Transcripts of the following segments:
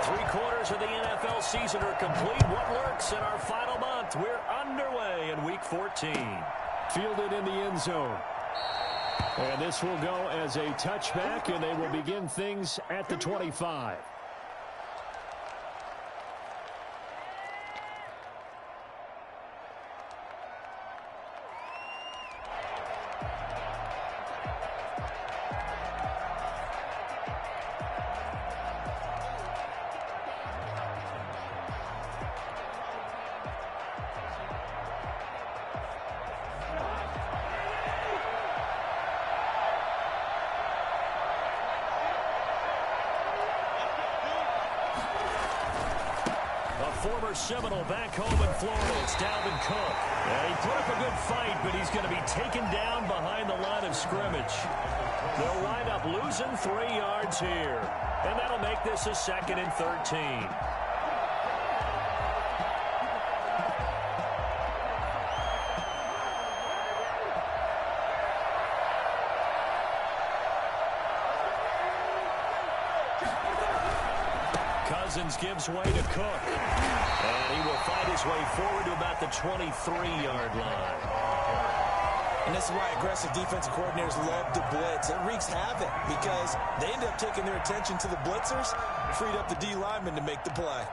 Three-quarters of the NFL season are complete. What lurks in our final month? We're underway in Week 14. Fielded in the end zone. And this will go as a touchback, and they will begin things at the 25. Former Seminole back home in Florida. It's Dalvin Cook. And he put up a good fight, but he's going to be taken down behind the line of scrimmage. They'll wind up losing 3 yards here. And that'll make this a 2nd and 13. Cousins gives way to Cook. And he will fight his way forward to about the 23-yard line. And this is why aggressive defensive coordinators love to blitz. It wreaks havoc because they end up taking their attention to the blitzers, freed up the D lineman to make the play.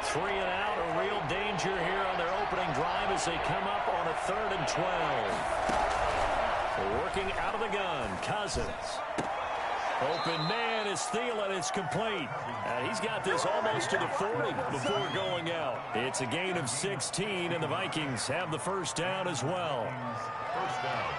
Three and out, a real danger here on their opening drive as they come up on a 3rd and 12. Working out of the gun, Cousins. Open man is Thielen. It's complete. And he's got this almost to the 40 before going out. It's a gain of 16, and the Vikings have the first down as well. First down.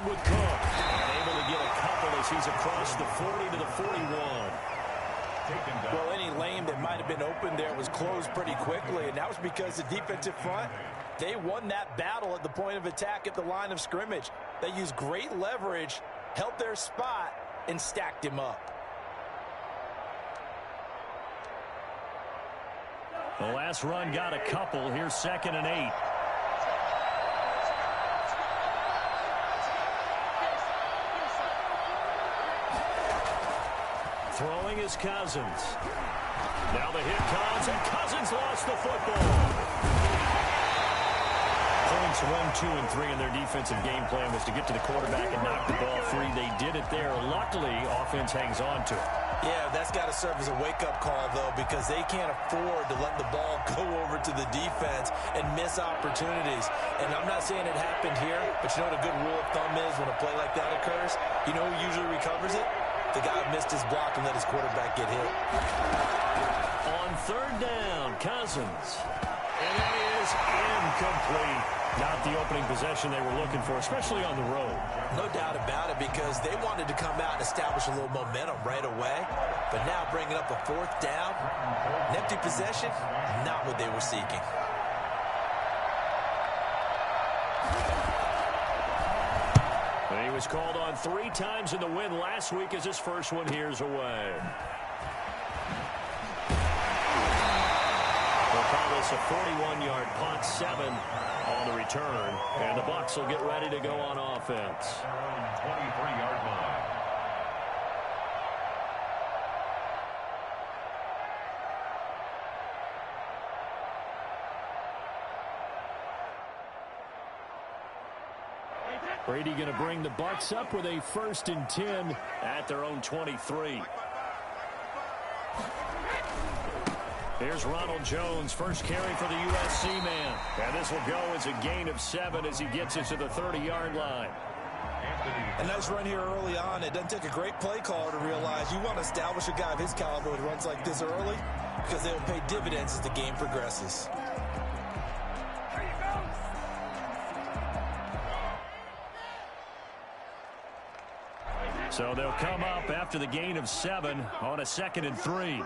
With Cook, and able to get a couple as he's across the 40 to the 41. Well, any lane that might have been open there was closed pretty quickly, and that was because the defensive front, they won that battle at the point of attack at the line of scrimmage. They used great leverage, held their spot, and stacked him up. The last run got a couple. Here's 2nd and 8. Throwing is Cousins. Now the hit comes, and Cousins lost the football. Points 1, 2, and 3 in their defensive game plan was to get to the quarterback and knock the ball free. They did it there. Luckily, offense hangs on to it. Yeah, that's got to serve as a wake-up call, though, because they can't afford to let the ball go over to the defense and miss opportunities. And I'm not saying it happened here, but you know what a good rule of thumb is when a play like that occurs? You know who usually recovers it? The guy who missed his block and let his quarterback get hit. On 3rd down, Cousins. And that is incomplete. Not the opening possession they were looking for, especially on the road. No doubt about it, because they wanted to come out and establish a little momentum right away. But now bringing up a 4th down, an empty possession, not what they were seeking. He was called on 3 times in the win last week as his first one here's away. They'll call this a 41-yard punt, 7 on the return, and the Bucs will get ready to go on offense. 23-yard line. Brady going to bring the Bucs up with a 1st and 10 at their own 23. Here's Ronald Jones, first carry for the USC man. And this will go as a gain of 7 as he gets it to the 30-yard line. A nice run here early on. It doesn't take a great play caller to realize you want to establish a guy of his caliber with runs like this early. because they will pay dividends as the game progresses. So they'll come up after the gain of 7 on a 2nd and 3.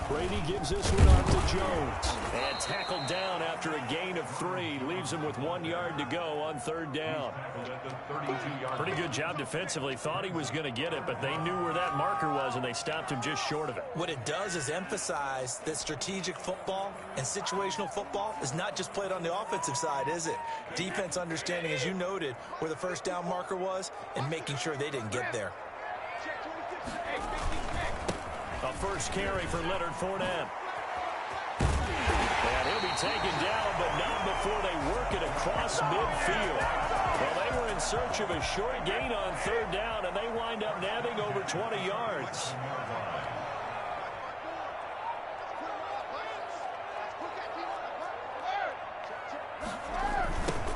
Brady gives this one off to Jones. And tackled down after a gain of 3. Leaves him with 1 yard to go on 3rd down. Pretty good job defensively. Thought he was going to get it, but they knew where that marker was, and they stopped him just short of it. What it does is emphasize that strategic football and situational football is not just played on the offensive side, is it? Defense understanding, as you noted, where the 1st down marker was and making sure they didn't get there. A first carry for Leonard Fournette. And he'll be taken down, but not before they work it across midfield. Well, they were in search of a short gain on 3rd down, and they wind up nabbing over 20 yards.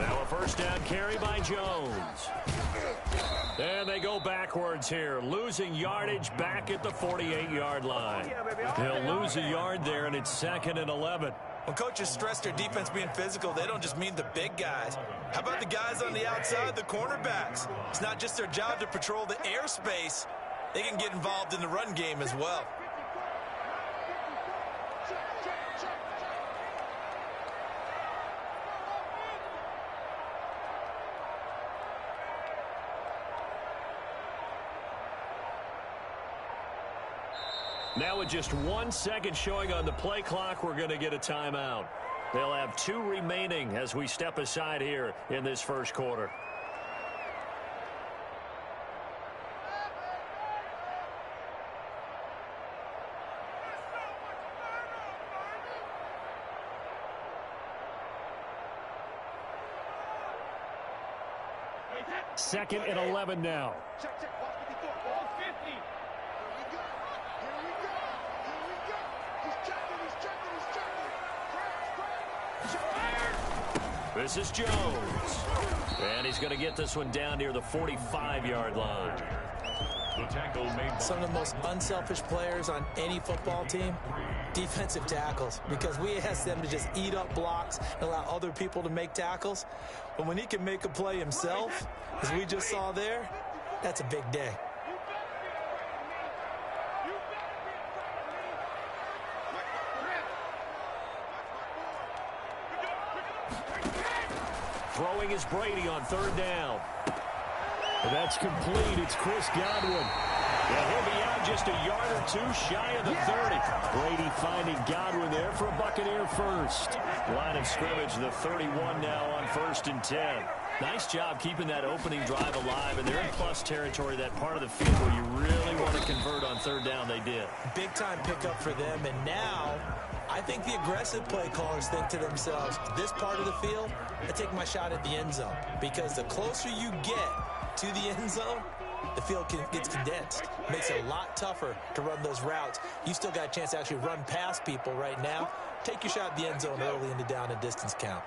Now a first down carry by Jones. And they go backwards here, losing yardage back at the 48-yard line. They'll lose a yard there, and it's 2nd and 11. When coaches stress their defense being physical, they don't just mean the big guys. How about the guys on the outside, the cornerbacks? It's not just their job to patrol the airspace. They can get involved in the run game as well. Now with just 1 second showing on the play clock, we're going to get a timeout. They'll have 2 remaining as we step aside here in this first quarter. Second and 11 now. This is Jones. And he's going to get this one down near the 45-yard line. Some of the most unselfish players on any football team, defensive tackles, because we ask them to just eat up blocks and allow other people to make tackles. But when he can make a play himself, as we just saw there, that's a big day. Throwing is Brady on 3rd down. That's complete. It's Chris Godwin. Yeah, he'll be out just a yard or 2 shy of the 30. Brady finding Godwin there for a Buccaneer first. Line of scrimmage, the 31 now on 1st and 10. Nice job keeping that opening drive alive, and they're in plus territory, that part of the field where you really want to convert on 3rd down. They did. Big-time pickup for them, and now I think the aggressive play callers think to themselves, this part of the field, I take my shot at the end zone, because the closer you get to the end zone, the field gets condensed. Makes it a lot tougher to run those routes. You still got a chance to actually run past people right now. Take your shot at the end zone early in the down and distance count.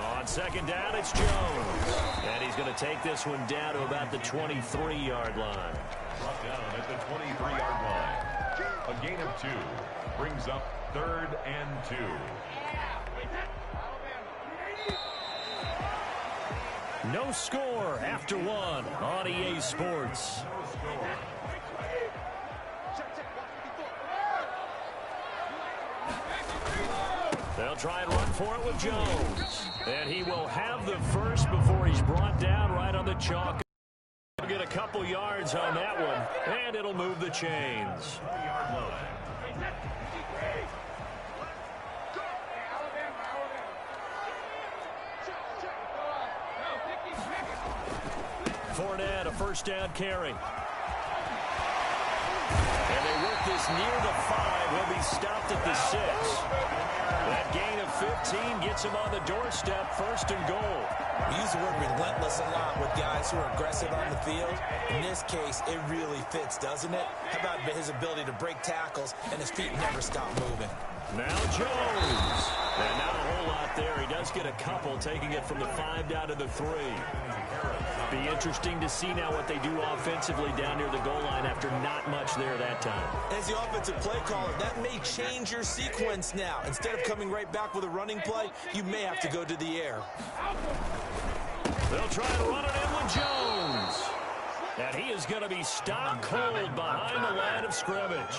On 2nd down, it's Jones. And he's going to take this one down to about the 23-yard line. Brought down at the 23-yard line. A gain of 2 brings up 3rd and 2. No score after 1 on EA Sports. They'll try and run for it with Jones. And he will have the first before he's brought down right on the chalk. He'll get a couple yards on that one, and it'll move the chains. Fournette, a first down carry. And they work this near the 5. He'll be stopped at the 6. That gain of 15 gets him on the doorstep, 1st and goal. We use the word relentless a lot with guys who are aggressive on the field. In this case, it really fits, doesn't it? How about his ability to break tackles and his feet never stop moving? Now Jones. And not a whole lot there. He does get a couple, taking it from the 5 down to the 3. Be interesting to see now what they do offensively down near the goal line after not much there that time. As the offensive play caller, that may change your sequence now. Instead of coming right back with a running play, you may have to go to the air. They'll try to run it in with Jones. And he is going to be stopped cold behind the line of scrimmage.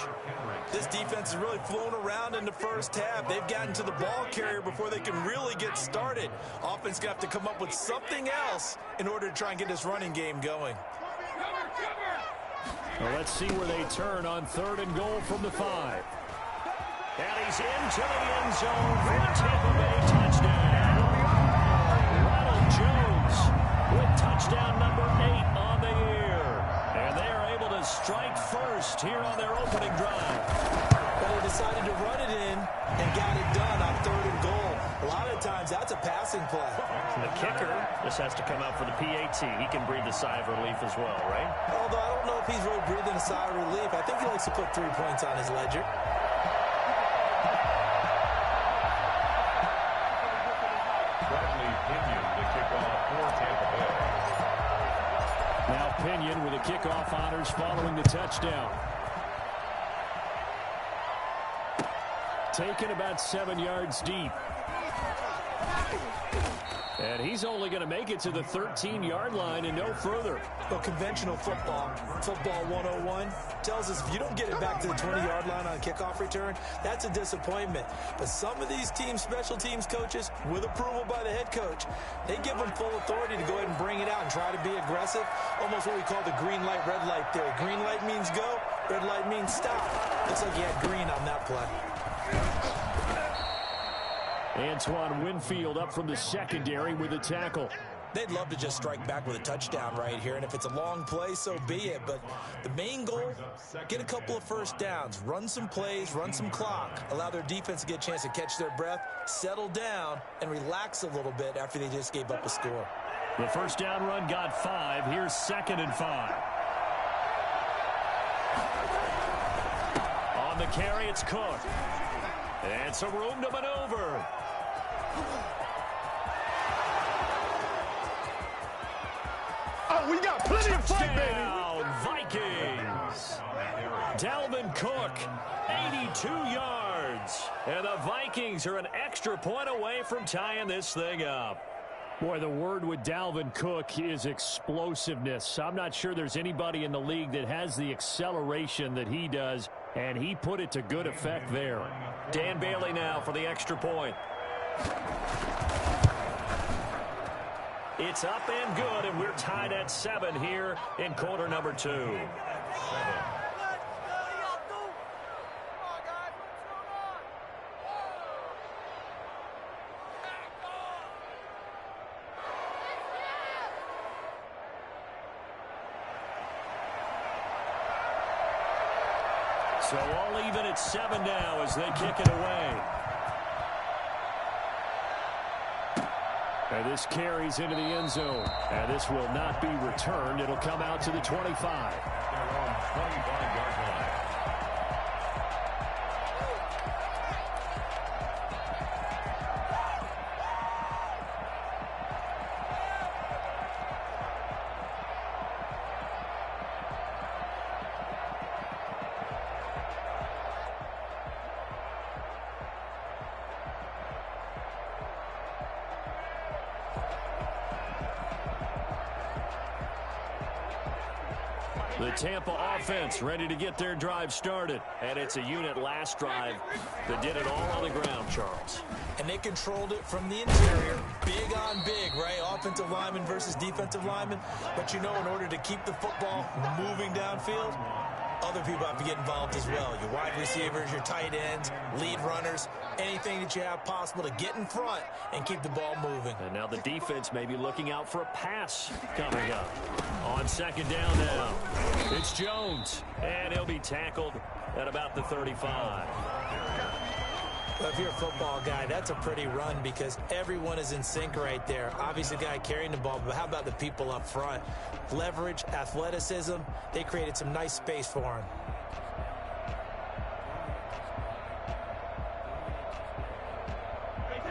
This defense has really flown around in the first half. They've gotten to the ball carrier before they can really get started. Offense going to have to come up with something else in order to try and get this running game going. Well, let's see where they turn on 3rd and goal from the 5. And he's into the end zone for a Tampa Bay touchdown. Ronald Jones with touchdown number 8 on the year. And they are able to strike first here on their opening drive. But they decided to run it in and got it done on 3rd and goal. A lot of times that's a passing play. The kicker just has to come out for the PAT. He can breathe a sigh of relief as well, right? Although I don't know if he's really breathing a sigh of relief. I think he likes to put 3 points on his ledger. Now Pinion with the kickoff honors following the touchdown. Taken about 7 yards deep. And he's only going to make it to the 13-yard line and no further. Well, conventional football 101, tells us if you don't get it back to the 20-yard line on a kickoff return, that's a disappointment. But some of these team special teams coaches, with approval by the head coach, they give them full authority to go ahead and bring it out and try to be aggressive. Almost what we call the green light, red light theory. Green light means go, red light means stop. Looks like he had green on that play. Antoine Winfield up from the secondary with a tackle. They'd love to just strike back with a touchdown right here, and if it's a long play, so be it. But the main goal, get a couple of first downs, run some plays, run some clock, allow their defense to get a chance to catch their breath, settle down, and relax a little bit after they just gave up a score. The first down run got 5. Here's 2nd and 5. On the carry, it's Cook. And some room to maneuver. Oh, we got plenty of fight, baby. Vikings. Dalvin Cook, 82 yards. And the Vikings are an extra point away from tying this thing up. Boy, the word with Dalvin Cook is explosiveness. I'm not sure there's anybody in the league that has the acceleration that he does, and he put it to good effect there. Dan Bailey now for the extra point. It's up and good, and we're tied at 7 here in quarter number 2. So all even at 7 now as they kick it away. And this carries into the end zone. And this will not be returned. It'll come out to the 25. They're on 25-yard line. The Tampa offense ready to get their drive started. And it's a unit last drive that did it all on the ground, Charles. And they controlled it from the interior. Big on big, right? Offensive lineman versus defensive lineman. But you know, in order to keep the football moving downfield, other people have to get involved as well. Your wide receivers, your tight ends, lead runners, anything that you have possible to get in front and keep the ball moving. And now the defense may be looking out for a pass coming up. On second down now, it's Jones. And he'll be tackled at about the 35. Well, if you're a football guy, that's a pretty run because everyone is in sync right there. Obviously, the guy carrying the ball, but how about the people up front? Leverage, athleticism, they created some nice space for him.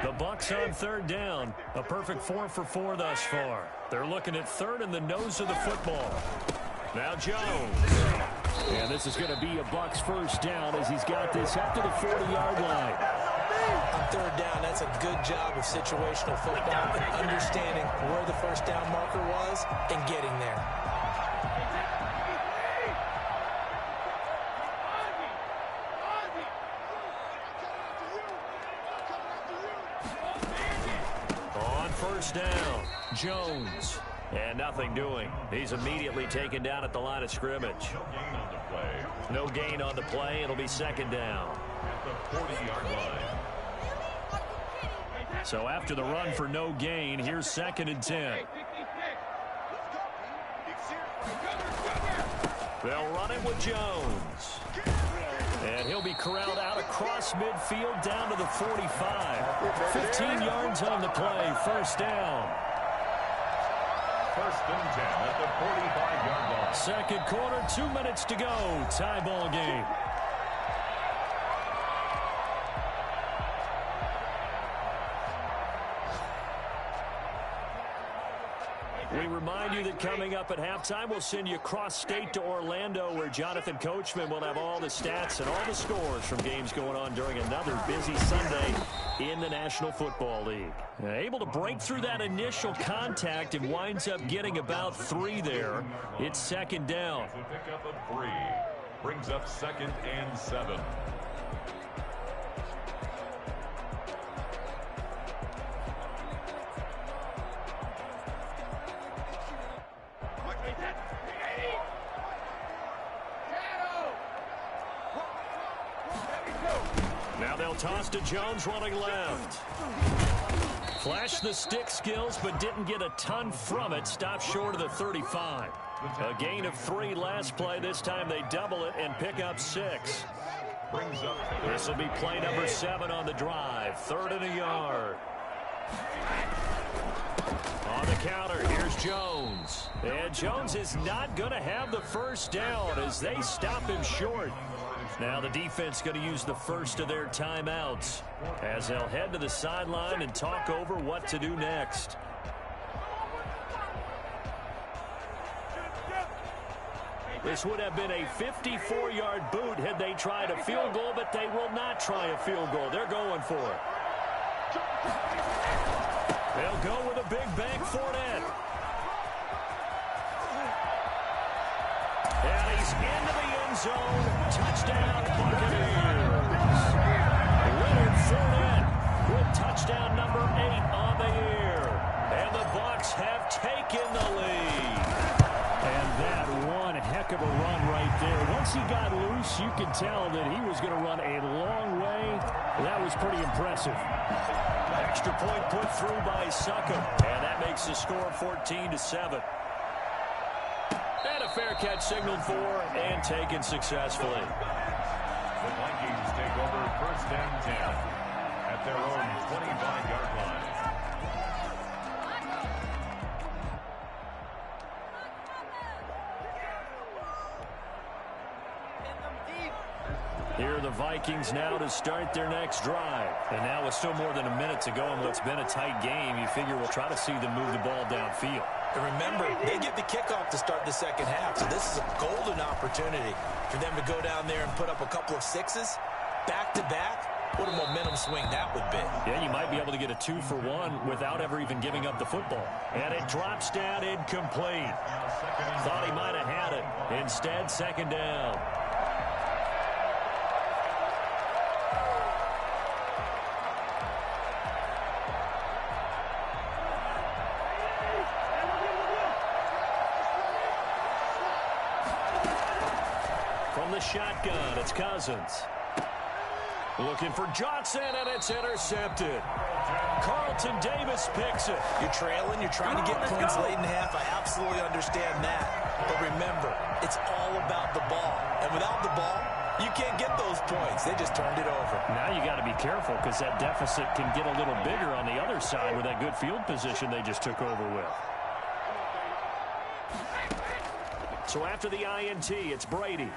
The Bucs on third down. A perfect 4 for 4 thus far. They're looking at third in the nose of the football. Now Jones. And this is going to be a Bucs first down as he's got this up to the 40-yard line. On third down, that's a good job of situational football and understanding where the first down marker was and getting there. On first down, Jones. And nothing doing. He's immediately taken down at the line of scrimmage. No gain on the play. It'll be second down. At the 40-yard line. So after the run for no gain, here's 2nd and 10. They'll run it with Jones. And he'll be corralled out across midfield down to the 45. 15 yards on the play. First down. First and 10 at the 45-yard line. Second quarter, 2 minutes to go. Tie ball game. We remind you that coming up at halftime, we'll send you cross-state to Orlando, where Jonathan Coachman will have all the stats and all the scores from games going on during another busy Sunday in the National Football League. Able to break through that initial contact and winds up getting about 3 there. It's second down. A pickup of 3. Brings up 2nd and 7. Now they'll toss to Jones running left. Flashed the stick skills, but didn't get a ton from it. Stopped short of the 35. A gain of 3 last play. This time they double it and pick up 6. This will be play number 7 on the drive. 3rd and a yard. On the counter, here's Jones. And Jones is not going to have the first down as they stop him short. Now the defense going to use the first of their timeouts as they'll head to the sideline and talk over what to do next. This would have been a 54-yard boot had they tried a field goal, but they will not try a field goal. They're going for it. They'll go with a big bank for it. And he's into the end zone. Touchdown, Buccaneers. Leonard Fournette with touchdown number 8 on the year. And the Bucs have taken the lead. And that one heck of a run right there. Once he got loose, you could tell that he was going to run a long way. That was pretty impressive. Extra point put through by Succop. And that makes the score 14-7. And a fair catch signaled for and taken successfully. The Vikings take over 1st and 10 at their own 25-yard line. Here are the Vikings now to start their next drive. And now with still more than a minute to go in what's been a tight game, you figure we'll try to see them move the ball downfield. And remember, they get the kickoff to start the second half, so this is a golden opportunity for them to go down there and put up a couple of 6s back-to-back. What a momentum swing that would be. Yeah, you might be able to get a 2-for-1 without ever even giving up the football. And it drops down incomplete. Thought he might have had it. Instead, second down. From the shotgun, it's Cousins. Looking for Johnson, and it's intercepted. Carlton Davis picks it. You're trailing, you're trying to get points late in half. I absolutely understand that. But remember, it's all about the ball. And without the ball, You can't get those points. They just turned it over. Now you got to be careful because that deficit can get a little bigger on the other side with that good field position they just took over with. So after the INT, it's Brady.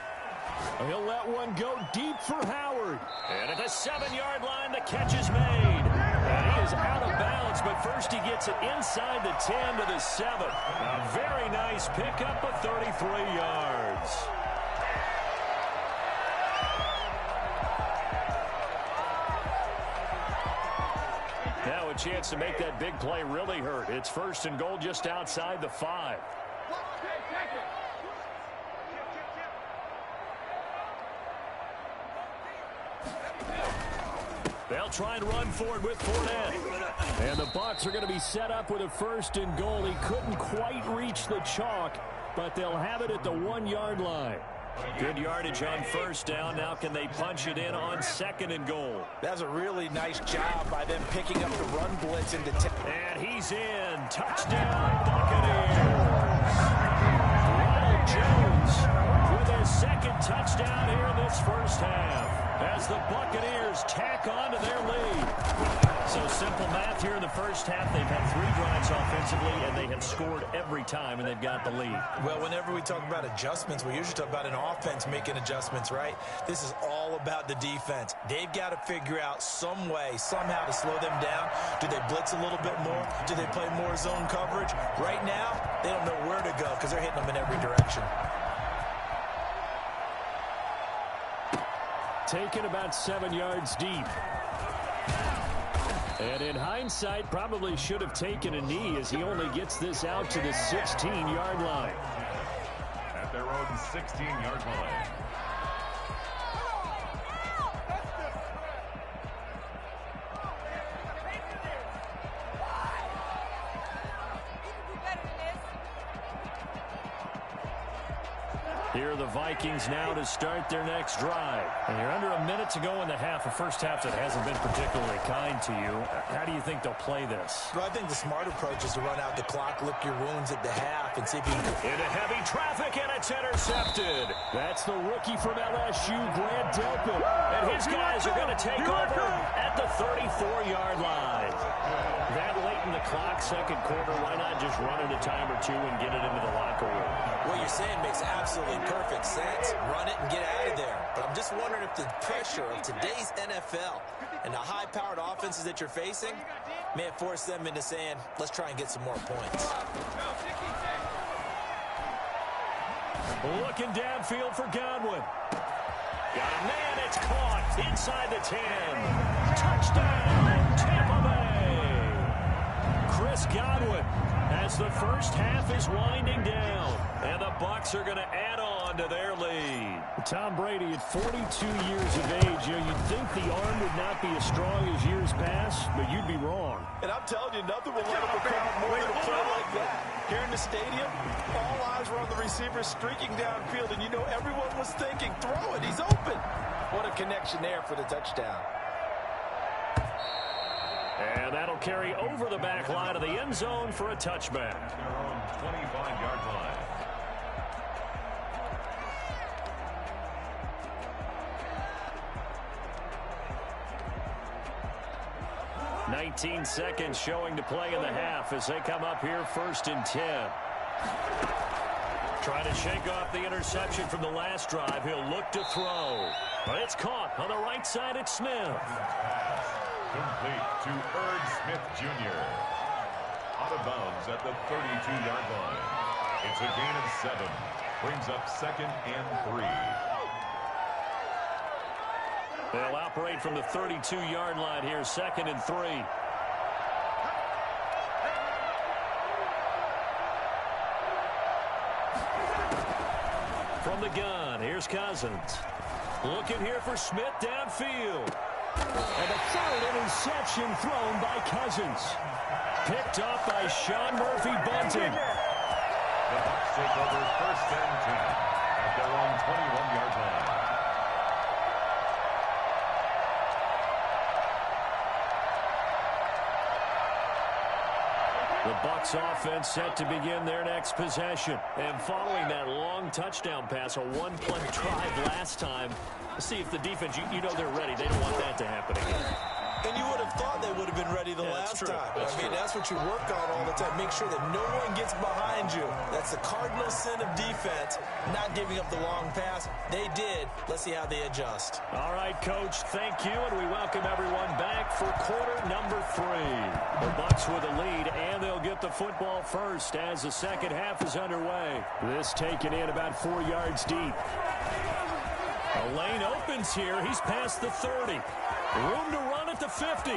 He'll let one go deep for Howard. And at the 7-yard line, the catch is made. And he is out of bounds, but first he gets it inside the 10 to the 7. A very nice pickup of 33 yards. Now a chance to make that big play really hurt. It's first and goal just outside the 5. They'll try and run forward with Fournette. And the Bucs are going to be set up with a first and goal. He couldn't quite reach the chalk, but they'll have it at the 1-yard line. Good yardage on first down. Now can they punch it in on second and goal? That's a really nice job by them picking up the run blitz into 10. And he's in. Touchdown, Buccaneers. Ronald Jones with his second touchdown here in this first half, as the Buccaneers tack on to their lead. So simple math here in the first half. They've had 3 drives offensively, and they have scored every time, and they've got the lead. Well, whenever we talk about adjustments, we usually talk about an offense making adjustments, right? This is all about the defense. They've got to figure out some way, somehow to slow them down. Do they blitz a little bit more? Do they play more zone coverage? Right now, they don't know where to go because they're hitting them in every direction. Taken about 7 yards deep. And in hindsight, probably should have taken a knee as he only gets this out to the 16-yard line. At their own 16-yard line. Here are the Vikings now to start their next drive. And you're under a minute to go in the half, a first half that hasn't been particularly kind to you. How do you think they'll play this? Well, I think the smart approach is to run out the clock, lick your wounds at the half, and see if you can... Into heavy traffic, and it's intercepted. That's the rookie from LSU, Grant Delpit. And his guys are going to take over at the 34-yard line. That late in the clock, second quarter, why not just run it a time or two and get it into the locker room? What you're saying makes absolutely perfect sense. Run it and get out of there. But I'm just wondering if the pressure of today's NFL and the high-powered offenses that you're facing may have forced them into saying, let's try and get some more points. Looking downfield for Godwin. Got a man, it's caught inside the 10. Touchdown, Tampa Bay. Chris Godwin, as the first half is winding down, and the Bucs are going to add on to their lead. Tom Brady at 42 years of age, you'd think the arm would not be as strong as years past, but you'd be wrong. And I'm telling you, nothing will light up a crowd more than a play like that. Here in the stadium, all eyes were on the receiver streaking downfield, and you know everyone was thinking, throw it, he's open. What a connection there for the touchdown. And that'll carry over the back line of the end zone for a touchback. Their own 25-yard line. 19 seconds showing to play in the half as they come up here first and 10. Trying to shake off the interception from the last drive. He'll look to throw. But it's caught on the right side at Smith. Complete to Smith Jr. Out of bounds at the 32-yard line. It's a gain of 7. Brings up second and 3. They'll operate from the 32-yard line here, second and 3. From the gun, here's Cousins. Looking here for Smith downfield. And the third interception thrown by Cousins. Picked up by Sean Murphy-Bunting. The Bucs take over first and 10 at their own 21-yard line. The Bucs offense set to begin their next possession. And following that long touchdown pass, a one-play drive last time, let's see if the defense, you know they're ready. They don't want that to happen again. And you would have thought they would have been ready the last time. That's what you work on all the time. Make sure that no one gets behind you. That's the cardinal sin of defense, not giving up the long pass. They did. Let's see how they adjust. All right, Coach, thank you, and we welcome everyone back for quarter number 3. The Bucs with a lead, and they'll get the football first as the second half is underway. This taken in about 4 yards deep. A lane opens here. He's past the 30. Room to run at the 50.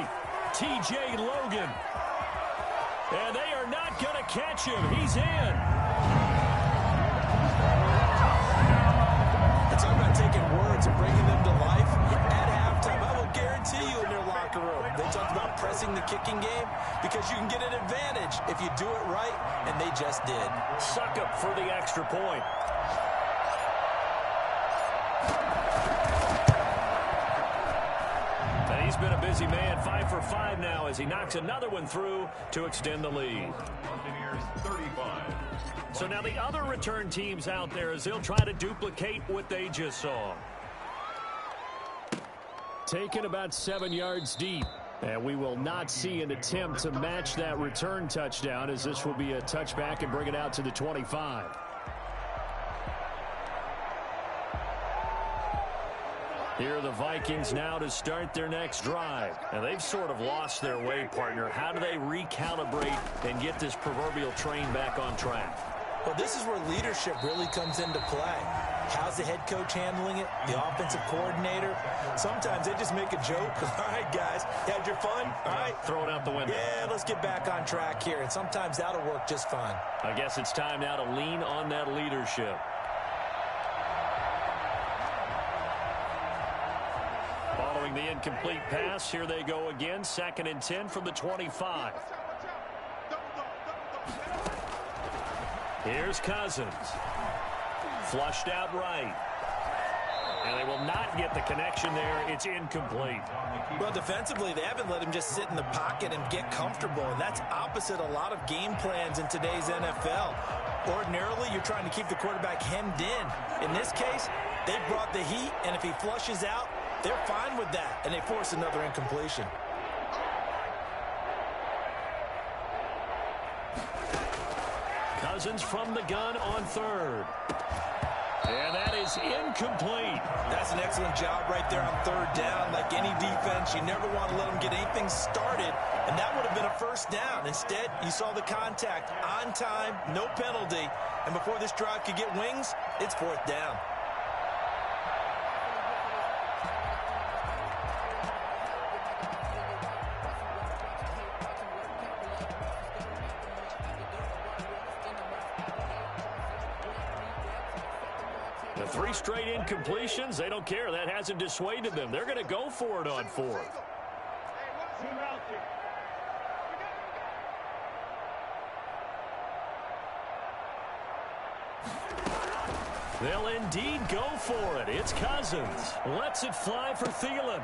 T.J. Logan. And they are not going to catch him. He's in. It's all about taking words and bringing them to life. At halftime, I will guarantee you in their locker room, they talked about pressing the kicking game because you can get an advantage if you do it right, and they just did. Suck up for the extra point. He's been a busy man, 5 for 5 now as he knocks another one through to extend the lead. So now the other return teams out there as they'll try to duplicate what they just saw. Taken about 7 yards deep. And we will not see an attempt to match that return touchdown as this will be a touchback and bring it out to the 25. Here are the Vikings now to start their next drive. And they've sort of lost their way, partner. How do they recalibrate and get this proverbial train back on track? Well, this is where leadership really comes into play. How's the head coach handling it? The offensive coordinator? Sometimes they just make a joke. All right, guys, had your fun? All right. Throw it out the window. Yeah, let's get back on track here. And sometimes that'll work just fine. I guess it's time now to lean on that leadership. Following the incomplete pass, here they go again. 2nd and 10 from the 25. Here's Cousins. Flushed out right. And they will not get the connection there. It's incomplete. Well, defensively, they haven't let him just sit in the pocket and get comfortable. And that's opposite a lot of game plans in today's NFL. Ordinarily, you're trying to keep the quarterback hemmed in. In this case, they brought the heat, and if he flushes out, they're fine with that, and they force another incompletion. Cousins from the gun on 3rd. And that is incomplete. That's an excellent job right there on 3rd down. Like any defense, you never want to let them get anything started, and that would have been a 1st down. Instead, you saw the contact on time, no penalty, and before this drive could get wings, it's 4th down. The 3 straight incompletions, they don't care. That hasn't dissuaded them. They're going to go for it on 4th. They'll indeed go for it. It's Cousins. Lets it fly for Thielen.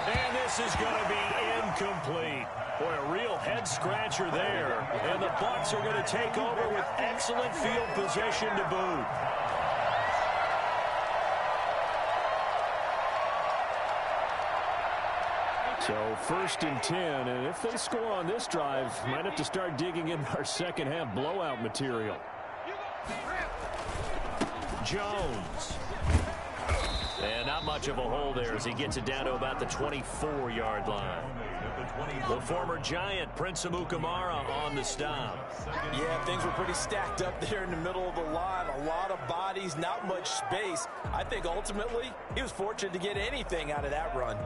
And this is going to be incomplete. Boy, a real head-scratcher there. And the Bucs are going to take over with excellent field position to boot. So 1st and 10, and if they score on this drive, might have to start digging in our second half blowout material. Jones. And not much of a hole there as he gets it down to about the 24-yard line. The former Giant, Prince Amukamara, on the stop. Yeah, things were pretty stacked up there in the middle of the line. A lot of bodies, not much space. I think ultimately he was fortunate to get anything out of that run.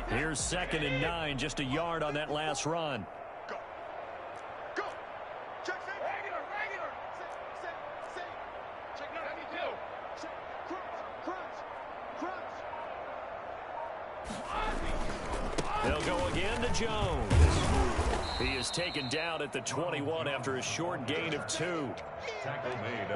Here's 2nd and 9, just a yard on that last run. Go. Check. Regular. Check. Crunch. They'll go again to Jones. He is taken down at the 21 after a short gain of 2.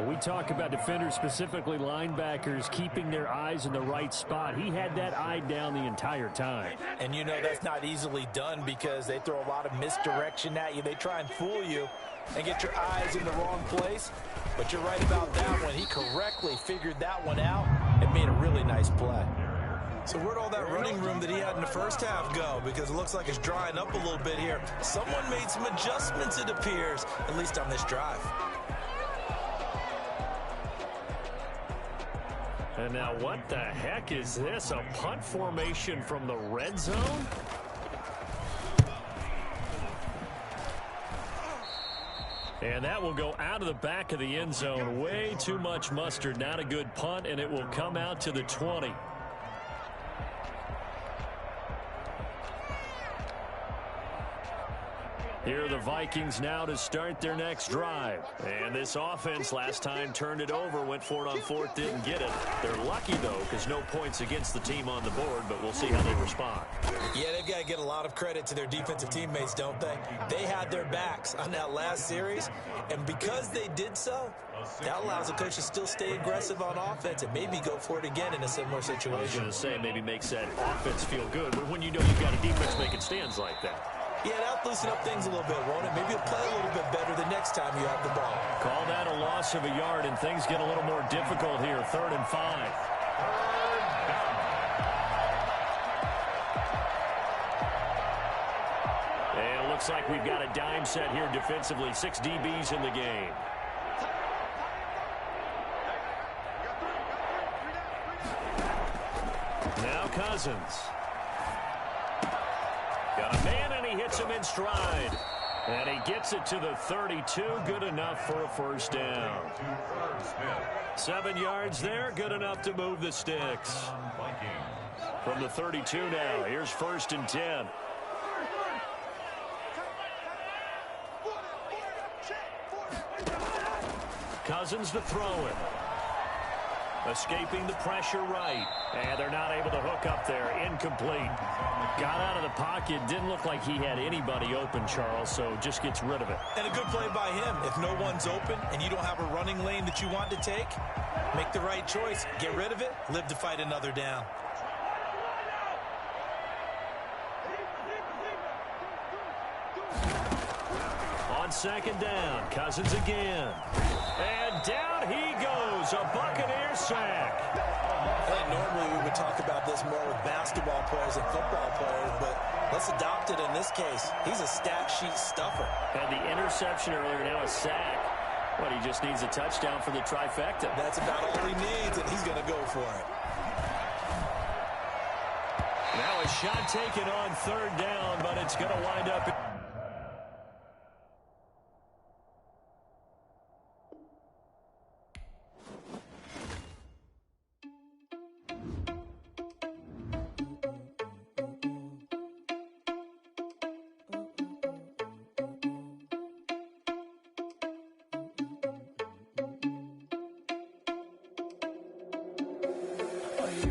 We talk about defenders, specifically linebackers, keeping their eyes in the right spot. He had that eye down the entire time. And you know that's not easily done because they throw a lot of misdirection at you. They try and fool you and get your eyes in the wrong place. But you're right about that one. He correctly figured that one out and made a really nice play. So where'd all that running room that he had in the first half go? Because it looks like it's drying up a little bit here. Someone made some adjustments, it appears, at least on this drive. And now what the heck is this? A punt formation from the red zone? And that will go out of the back of the end zone. Way too much mustard. Not a good punt, and it will come out to the 20. Here are the Vikings now to start their next drive. And this offense last time turned it over, went for it on fourth, didn't get it. They're lucky, though, because no points against the team on the board, but we'll see how they respond. Yeah, they've got to get a lot of credit to their defensive teammates, don't they? They had their backs on that last series, and because they did so, that allows the coach to still stay aggressive on offense and maybe go for it again in a similar situation. I was going to say, maybe makes that offense feel good, but when you know you've got a defense making stands like that. Yeah, that'll loosen up things a little bit, won't it? Maybe you'll play a little bit better the next time you have the ball. Call that a loss of a yard, and things get a little more difficult here. 3rd and 5. And it looks like we've got a dime set here defensively. 6 DBs in the game. Now Cousins. Got a man, and he hits him in stride. And he gets it to the 32. Good enough for a first down. 7 yards there. Good enough to move the sticks. From the 32 now. Here's 1st and 10. Cousins to throw it. Escaping the pressure right. And they're not able to hook up there. Incomplete. Got out of the pocket. Didn't look like he had anybody open, Charles, so just gets rid of it. And a good play by him. If no one's open and you don't have a running lane that you want to take, make the right choice. Get rid of it. Live to fight another down. On 2nd down, Cousins again. And down he goes. A Buccaneer sack. Normally we would talk about this more with basketball players and football players, but let's adopt it in this case. He's a stat sheet stuffer. Had the interception earlier, now a sack. But he just needs a touchdown for the trifecta. That's about all he needs, and he's going to go for it. Now a shot taken on 3rd down, but it's going to wind up.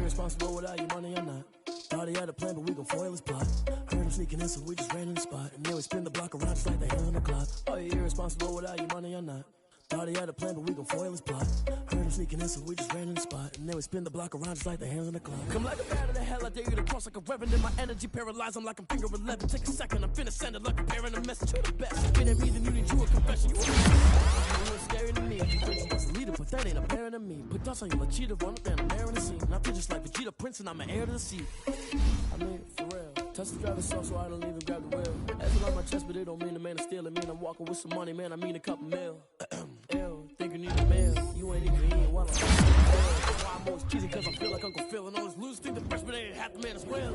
Irresponsible without your money or not. Thought he had a plan, but we gon' foil his plot. Heard him sneaking in, so we just ran in the spot. And then we spin the block around just like the hell on the clock. Are you irresponsible without your money or not? Thought he had a plan, but we gon' foil his plot. Heard him sneaking in, so we just ran in the spot. And then we spin the block around just like the hands on the clock. Come like a bat of the hell, I dare you to cross like a reverend. In my energy paralyzed, I'm like I'm finger 11. Take a second, I'm finna send it like a parent, a message to the best. Been at me, then you need you a confession. You were scary to me. I think Prince was a leader, but that ain't apparent to me. Put dots on you like cheetah, run up and I'm there in the scene. And I feel just like Vegeta Prince, and I'm an heir to the seat. I mean, for real. Touch the driver's so I don't even grab the wheel. As it on my chest, but it don't mean the man is stealing. Mean I'm walking with some money, man. I mean a couple mil. Ew, think you need a mail. You ain't even eating while I'm why I'm always cheesy, cause I feel like Uncle Phil. And all this loose think the freshman ain't half the man as well.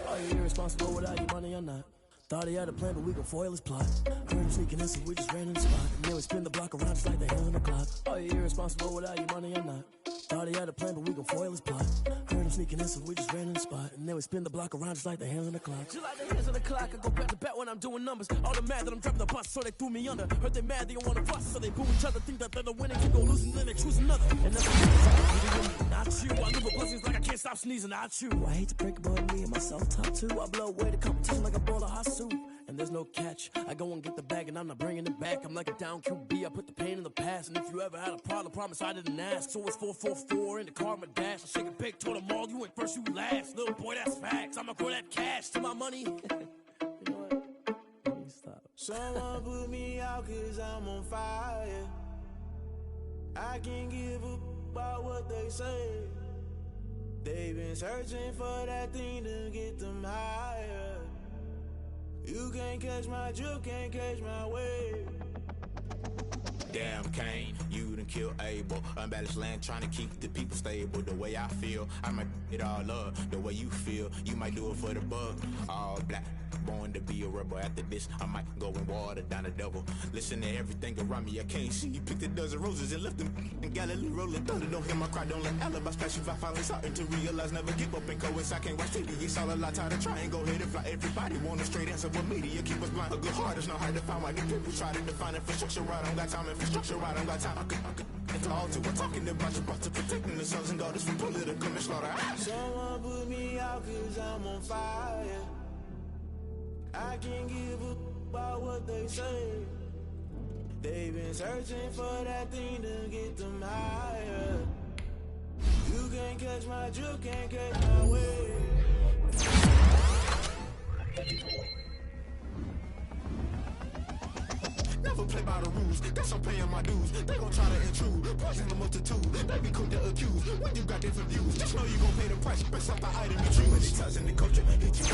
Are you irresponsible without your money or not? Thought he had a plan, but we gon' foil his plot. Heard him sneaking in, so we just ran in the spot. And then we spin the block around just like the hell on the clock. Are you irresponsible without your money or not? Thought he had a plan, but we gon' foil his plot. Heard him sneaking in, so we just ran in the spot. And then we spin the block around just like the hands on the clock. Just like the hands on the clock, I go back to back when I'm doing numbers. All the mad that I'm driving the bus, so they threw me under. Heard they mad, they don't wanna fuss, so they boo each other. Think that they're the winning, keep on losing, then they choose another. And that's what not you. I live with blessings like I can't stop sneezing, not you. I hate to break it, but me and myself top two. I blow away the competition like a bowl of hot soup. And and there's no catch. I go and get the bag and I'm not bringing it back. I'm like a down QB, I put the pain in the past. And if you ever had a problem, promise I didn't ask. So it's 444 in the car, my dash. I shake a big, told them all, you ain't first, you last. Little boy, that's facts. I'ma grow that cash to my money. You know what? Let me stop. Someone put me out cause I'm on fire. I can't give a about what they say. They've been searching for that thing to get them higher. You can't catch my drift, can't catch my wave. Damn, Kane, you done killed Abel. Unbalanced land, trying to keep the people stable. The way I feel, I might it all up. The way you feel, you might do it for the buck. All black, born to be a rebel. After this, I might go and water down the devil. Listen to everything around me, I can't see. Picked a dozen roses and left them in Galilee rolling thunder. Don't hear my cry, don't let alibis pass you. If I finally starting to realize, never give up and coincide. Can't watch TV, it's all a lot. Tired of trying, go ahead and fly. Everybody want a straight answer, but media keep us blind. A good heart is not hard to find. Why these people try to define infrastructure right? I don't got time, infrastructure right, I don't got time. I could it's all to. We're talking about you, about to protecting the sons and daughters from political manslaughter. Someone put me out cause I'm on fire. I can't give a about what they say. They've been searching for that thing to get them higher. You can't catch my drift, can't catch my wave. Never play by the rules, that's I'm paying my dues. They gon' try to intrude, poison the multitude. They be quick to accuse, when you got different views. Just know you gon' pay the price, based off the item you choose. Many times in the culture, hit you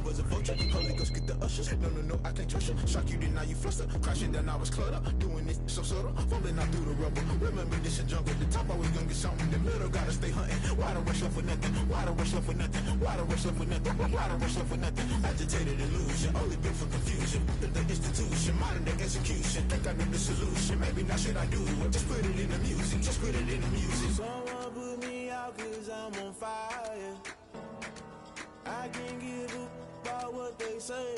was a vulture, Holy Ghost get the ushers. No, I can't trust you. Shock you, then now you fluster. Crashing down, I was cluttered. Doing this so subtle, falling out through the rubble. Remember this in jungle, the top I was gonna get something. The middle gotta stay hunting. Why the rush left for nothing? Why the rush left for nothing? Why the rush left for nothing? Why the rush left for nothing? Agitated illusion, only built for confusion. The institution, modern day execution. Think I know the solution. Maybe now should I do it? Just put it in the music. Just put it in the music. Someone put me out cause I'm on fire. I can't give a about what they say.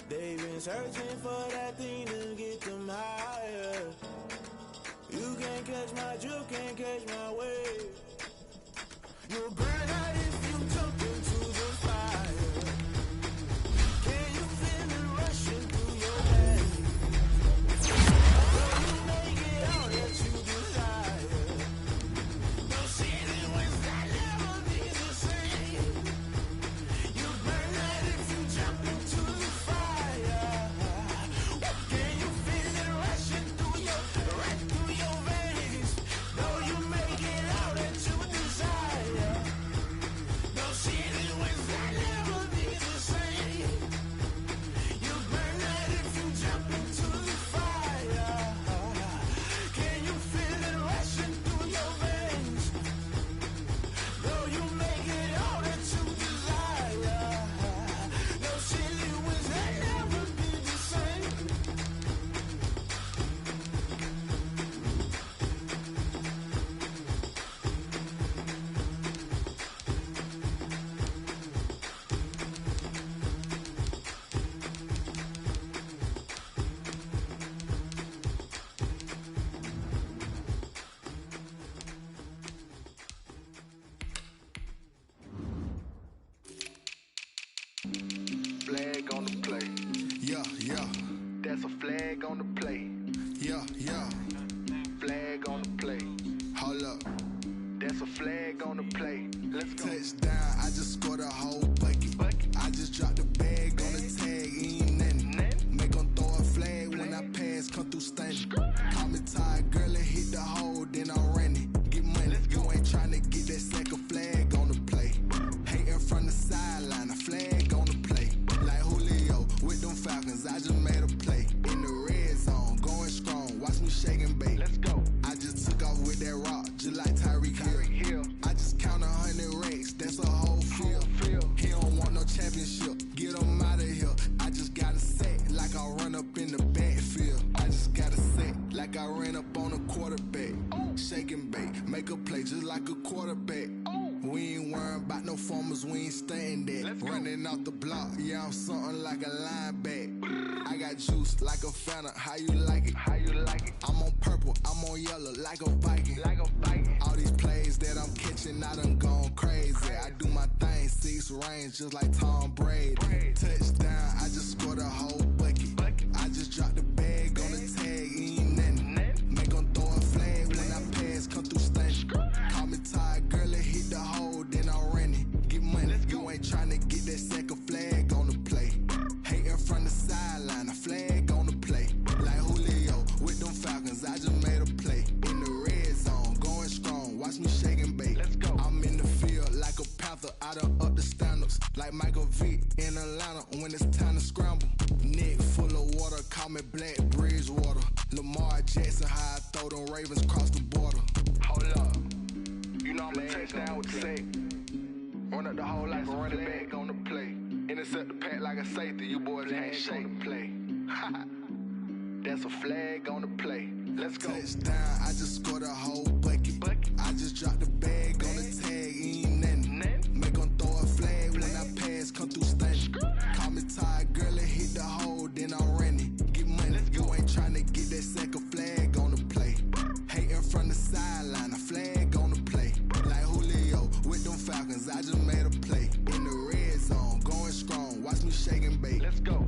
They've been searching for that thing to get them higher. You can't catch my drift, can't catch my wave. You'll burn out if you jump into the fire. Can you feel it rushing through your veins? Will you make it all that you desire? No city was that never be the same. You burn out if you jump into the fire. Can you feel it rushing through your veins? Though you make it all that you desire. No city was that never be the same. You burn out if you jump into the fire. Can you feel it rushing through your veins? Though you make it all that you desire. No city was that never be the same. Flag on the play. Yeah. That's a flag on the play. Yeah. Flag on the play. Hold up. That's a flag on the play. Let's go. Touchdown, I just scored a whole bucket. I just dropped the bag on the tag, ain't nothing. Make 'em throw a flag when I pass, come through stunning. Call me tired, girl, and hit the hole, then I'm running. Get money, you ain't tryna get that second flag on the play. Hating from the sideline, a flag on the play. Like Julio with them Falcons, I just made a play. In the red zone, going strong, watch me shake and bake. Let's go. I just took off with that rock, just like Tyreek Hill. I just count 100 racks, that's a whole field. He don't want no championship, get him out of here. I just gotta set like I run up in the backfield. I just gotta set like I ran up on a quarterback. Shake and bake, make a play just like a quarterback. We ain't worrying about no formers, we ain't staying there. Running off the block, yeah, I'm something like a lineback. I got juice like a Fanta, how you like it? I'm on purple, I'm on yellow like a Viking. All these plays that I'm catching, I done gone crazy. I do my thing, 6 range, just like Tom Brady. Touchdown, I just scored a whole bucket. I just dropped the bag on the tag, ain't nothing. Make them throw a flag when I pass, come through stunning. Call me tired, girl, it hit the hole, then I'm running. Get money, you ain't trying to get that second flag on the play. Hating from the sideline, a flag on the play. Like Julio with them Falcons, I just made a play. In the red zone, going strong, watch me shake and bake. Let's go. I'm in the field like a panther, I done up the standards. Like Michael Vick in Atlanta when it's time to scramble. Neck full of water, call me Black Bridgewater. Lamar Jackson, how I throw them Ravens cross the border. Hold up. You know I'm a touchdown with the sack. Run up the hole like a running back on the play. Intercept the pack like a safety, you boys can't shake the play. That's a flag on the play. Let's go. Touchdown, I just scored a whole bucket. I just dropped the bag on the tag, ain't nothing. Make them throw a flag when I pass, come through stunning. Call me tired, girl, it hit the hole, then I'm running. Get money, you ain't trying to get that second flag on the play. Hating from the sideline, a flag on the play. Like Julio with them Falcons, I just made a play. In the red zone, going strong, watch me shake and bake. Let's go.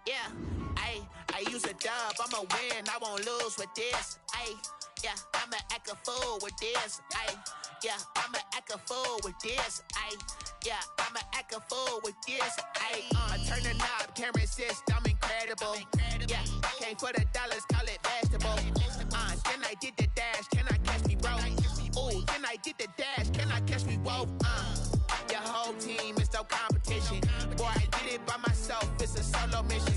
Yeah, I use a dub, I'ma win, I won't lose with this. Yeah, I'ma act a fool with this. Yeah, I'ma act a fool with this. Yeah, I'ma act a fool with this. I turn the knob, can't resist, I'm incredible. Yeah, came for the dollars, call it vegetable. Then I did the dash, can I catch me, bro? Ooh, then I did the dash, can I catch me, whoa? Your whole team is no competition. Boy, I did it by myself, it's a solo mission.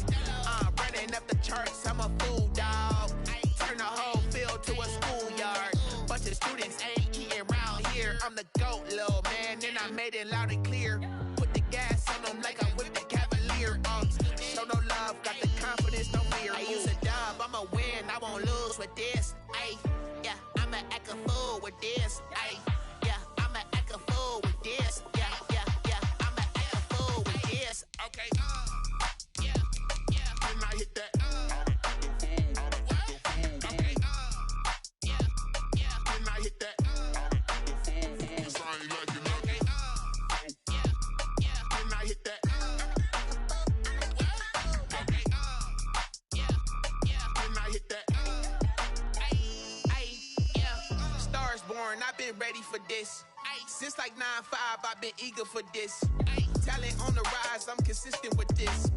Running up the charts, I'm a fool, dog. Turn the whole field to a schoolyard. Bunch of students ain't eating around here. I'm the GOAT, little man, and I made it loud and clear. Put the gas on them like I'm with the Cavalier. Show no love, got the confidence, no fear. I use a dub, I'ma win, I won't lose with this. Yeah, I'ma act a fool with this. Yeah, I'ma act a fool with this. Yeah, I'ma act a fool with this. Okay. Yeah. Then I hit that. Then I hit that. So I ain't like it, okay. Then I hit that. Okay. Then I hit that. Stars born, I've been ready for this. Since like 9-5, I've been eager for this. Talent on the rise, I'm consistent with this.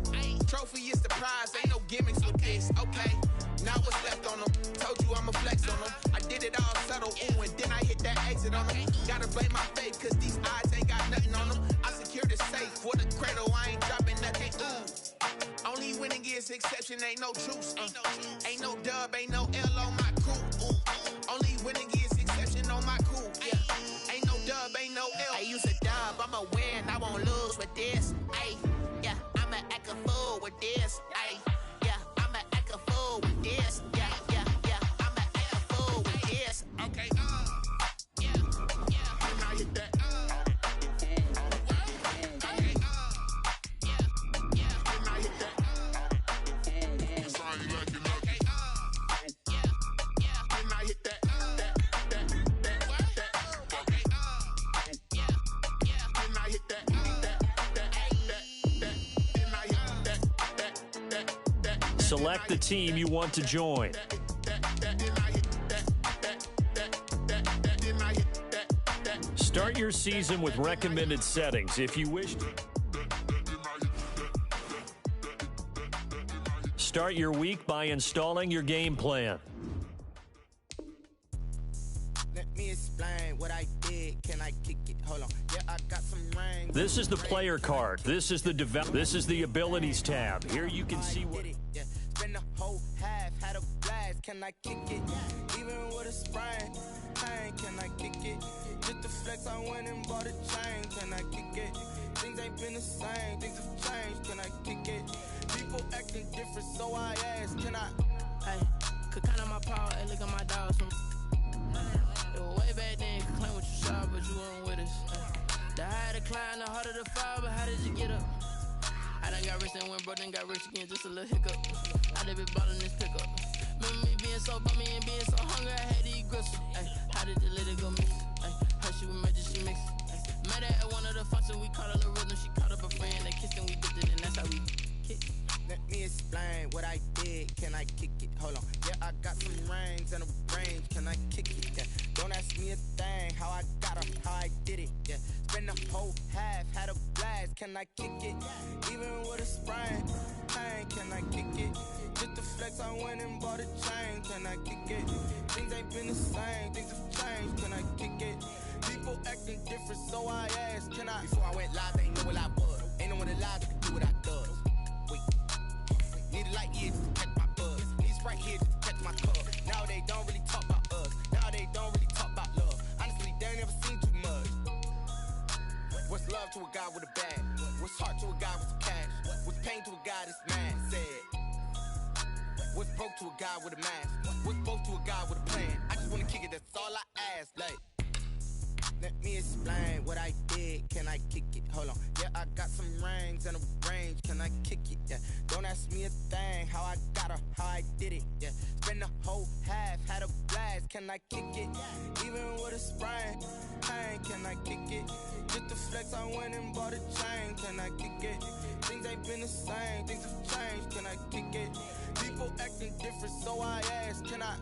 Trophy is the prize, ain't no gimmicks with this. Okay, now what's left on them? Told you I'ma flex on them. I did it all subtle, ooh, and then I hit that exit on them. Gotta blame my faith, cause these odds ain't got nothing on them. I secured the safe for the cradle, I ain't dropping nothing, ooh. Only winning is exception, ain't no truce. Ain't no dub, ain't no L on my crew, ooh. Only winning is exception on my crew, yeah. Ain't no dub, ain't no L. I use a dub, I'ma win, I won't lose with this. Yeah, I'ma act a fool with this. Yeah, I'ma act a fool with this. Yeah, I'ma act a fool with this. Okay. Then I hit that. Okay. Then I hit that. So I ain't like it, okay. Then I hit that. Okay. Then I hit that. Select the team you want to join. Start your season with recommended settings if you wish to. Start your week by installing your game plan. Let me explain what I did. Can I kick it? Hold on. Yeah, I got some rings. This is the player card. This is the abilities tab. Here you can see what. Spend the whole half, had a blast. Can I kick it? Even with a sprain, can I kick it? Just the flex, I went and bought a chain. Can I kick it? Things ain't been the same. Things have changed. Can I kick it? People acting different, so I asked, can I? Hey, could count on my power, hey, look at my dogs. It was way back then, you could claim what you saw, but you weren't with us. The higher the climb, the harder the fall, but how did you get up? I done got rich and went broke, then got rich again, just a little hiccup. I done been ballin' this pickup. Remember me being so bummy and being so hungry, I had to eat gristle. Ay, how did the lady go miss? Ay, her she was magic, she mixed. Met her at one of the functions, we caught a little rhythm. She caught up a friend, they kissed and we dipped it, and that's how we kick. Let me explain what I did. Can I kick it? Hold on. Yeah, I got some rings and a range. Can I kick it? Yeah. Don't ask me a thing. How I got her, how I did it. Yeah. Spend the whole half, had a blast. Can I kick it? Even with a sprain. Pain, can I kick it? Just the flex, I went and bought a chain. Can I kick it? Things ain't been the same. Things have changed. Can I kick it? People acting different, so I asked. Can I? Before I went live, they knew what I was. Ain't no one alive that could do what I does. Wait. Need a light year to catch my buzz. Need Sprite here to catch my cup. Now they don't really talk about us. Now they don't really talk about love. Honestly, they ain't never seen too much. What's love to a guy with a bag? What's heart to a guy with some cash? What's pain to a guy that's mad? Said. What's broke to a guy with a mask? What's both to a guy with a plan? I just wanna kick it, that's all I ask. Like, let me explain what I did. Can I kick it? Hold on. Yeah, I got some rings and a range. Can I kick it? Yeah. Don't ask me a thing. How I got her, how I did it. Yeah. Spend the whole half, had a blast. Can I kick it? Even with a sprain. Pain, can I kick it? Just the flex, I went and bought a chain. Can I kick it? Things ain't been the same. Things have changed. Can I kick it? People acting different, so I asked. Can I?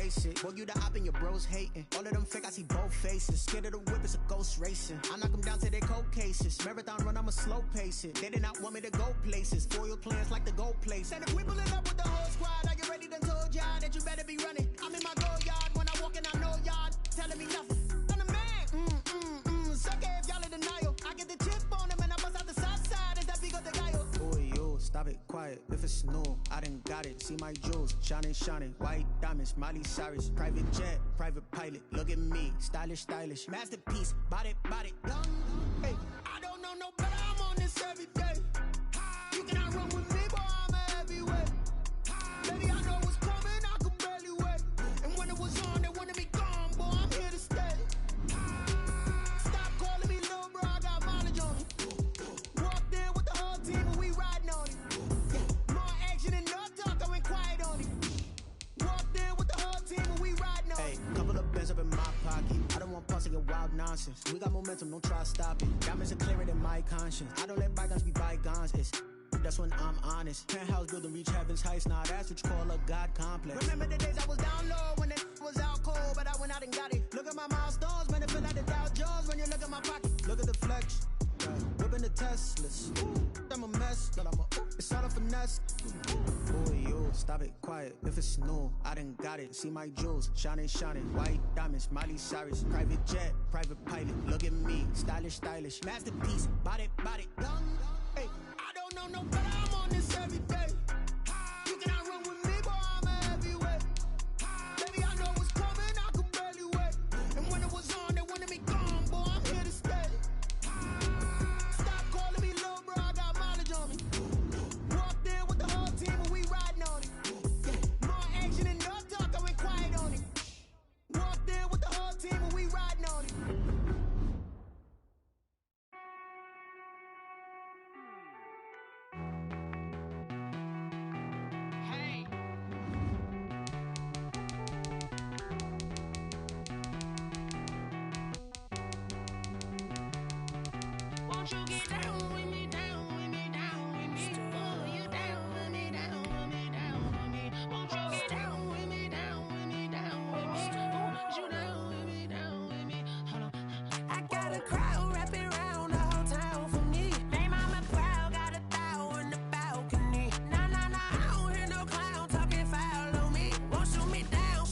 basic. Boy, you the op and your bros hating. All of them fake, I see both faces. Scared of the whip, it's a ghost racing. I knock them down to their cold cases. Marathon run, I'ma slow pace it. They did not want me to go places. Foil plans like the gold place. And if we pulling up with the whole squad, are you ready? Done told y'all that you better be running. I'm in my go yard. When I walk in, I know y'all telling me nothing. I'm the man. Suck it if y'all in denial. I get the chip on them and I bust out the south side. Is that big of the guy? Boy, yo, stop it, quiet. If it's new, I done got it. See my jewels, shining, white diamonds, Miley Cyrus, private jet, private pilot. Look at me, stylish, masterpiece, body, young. Hey, I don't know no better. I'm on this every day. You cannot run with me, boy. I'm a heavyweight. Baby, I know what's coming. I could barely wait. And when it was on, they wanted me gone, boy. I'm here to stay. Stop calling me little bro. I got mileage on me. Walked in with the whole team and we riding on it. More action and no talk. I went quiet on it. Walked in with the whole team and we riding on it. Hey, couple of bands up in my pocket. I don't want parts of your wild nonsense. We got momentum, don't try to stop it. Diamonds are clearer than my conscience. I don't let bygones be bygones. That's when I'm honest. Penthouse building reach heaven's heights. Now that's what you call a God complex. Remember the days I was down low when it was out cold, but I went out and got it. Look at my milestones, man, it feel like the Dow Jones when you look at my pocket. Look at the flex, whipping the Teslas. I'm a mess, but it's all a finesse. Boy, yo, stop it, quiet. If it's new, I done got it. See my jewels, shining, white diamonds, Miley Cyrus, private jet, private pilot. Look at me, stylish, masterpiece, body, young. Hey, I don't know no better. I'm on this every day. You cannot run with me, boy. I'm a heavyweight. Baby, I know what's coming. I could barely wait. And when it was on, they wanted me gone, boy. I'm here to stay. Stop calling me little bro. I got mileage on me. Walked in with the whole team and we riding on it. More action and no talk. I went quiet on it. Walked in with the whole team and we riding on it. Won't you get down with me, down with me, down with me? Oh, you down with me, down with me, down with me. Won't you get down with me, down with me, down with me? Oh, you down with me, down with me? Hold on. I got a crowd wrapping around the whole town for me. They mama proud, got a thou in the balcony. Nah, I don't hear no clown talking foul on me. Won't shoot me down,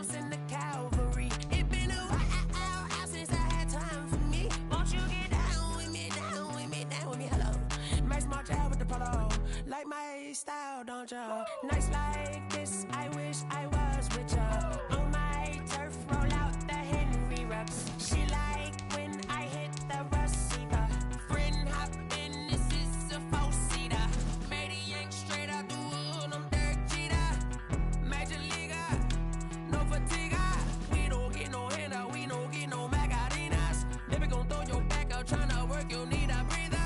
send the cavalry. It been a while since I had time for me. Won't you get down with me, down with me, down with me? Hello. Max my job with the polo. Like my style, don't ya? Nights like this, I wish I was with ya. On my turf, roll out the Henry rocks. She like when I hit the receiver. Friend hop in, this is a four-seater. Made a yank straight out the wood, I'm Derek Jeter. Major leaguer, no fatigue. We don't get no handout, we don't get no Macarinas. Never gon' throw your back out, tryna work, you need a breather.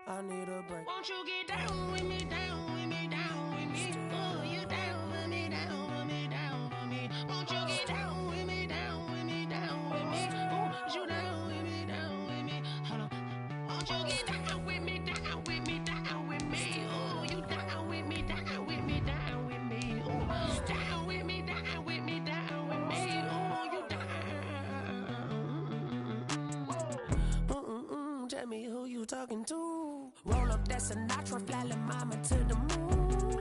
I need a break. Won't you get down with me, down with me, down with me? Oh, you down with me, down with me, down with me? Won't you get down with me, down with me, down with me? Oh, you down with me, down with me? Hold on. Won't you get down with me, down with me, down with me? Oh, you down with me, down with me, down with me? Oh, down with me, down with me, down with me? Oh, you down. Tell me who you talking to. Roll up that Sinatra, fly la mama to the moon.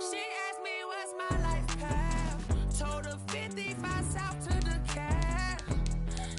She asked me what's my life path. Told her 55 south to the cab.